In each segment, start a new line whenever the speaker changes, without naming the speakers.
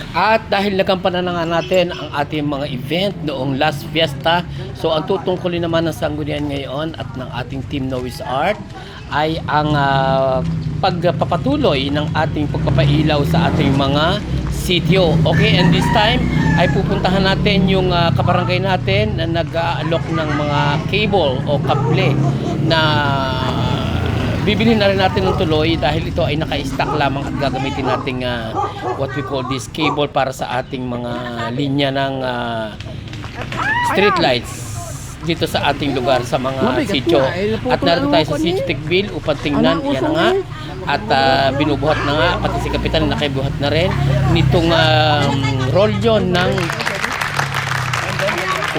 At dahil nagampanan na nga natin ang ating mga event noong last fiesta, so ang tutungkulin naman ng Sanggunian ngayon at ng ating Team Noise Art ay ang pagpapatuloy ng ating pagpapailaw sa ating mga sityo. Okay, and this time ay pupuntahan natin yung kabarangay natin na nag-aalok ng mga cable o kable na bibili na rin natin ng tuloy dahil ito ay naka-stack lamang at gagamitin nating what we call this cable para sa ating mga linya ng street lights dito sa ating lugar sa mga sityo. At narito tayo sa Sitio Tikbil upang tingnan, yan na nga. At binubuhat na nga, pati si Kapitan nakibuhat na rin nitong rolyo ng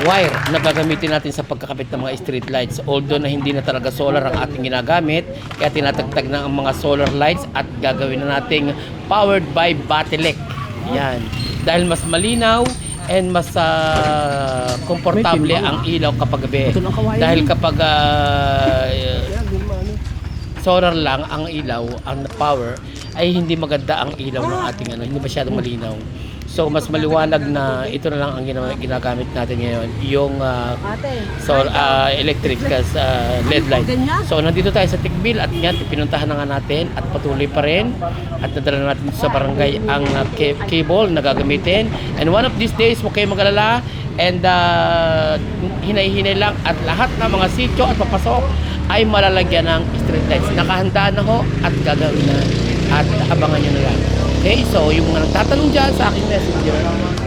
wire na gagamitin natin sa pagkakabit ng mga street lights. Although na hindi na talaga solar ang ating ginagamit, kaya tinatagtag na ang mga solar lights at gagawin na nating powered by Batilec. Yan. Dahil mas malinaw and mas komportable ang ilaw kapag gabi. Dahil kapag solar lang ang ilaw, ang power, ay hindi maganda ang ilaw ng ating hindi masyadong malinaw. So mas maliwanag na ito na lang ang ginagamit natin ngayon, yung electric LED light. So nandito tayo sa Tikbil at yan, pinuntahan na nga natin at patuloy pa rin at nadala natin sa barangay ang cable na gagamitin. And one of these days, huwag kayo mag-alala and hinay-hinay lang at lahat ng mga sityo at papasok ay malalagyan ng street lights. Nakahanda na ho at gagawin na at abangan nyo na lang. Okay, so yung mga nagtatanong dyan sa aking messenger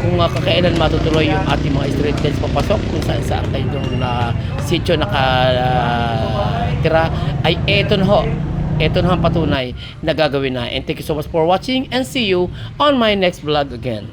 kung kakailan matutuloy yung ating mga street lights papasok kung saan kayo yung sityo nakatira ay eto na ho. Eto na ang patunay na gagawin na. And thank you so much for watching and see you on my next vlog again.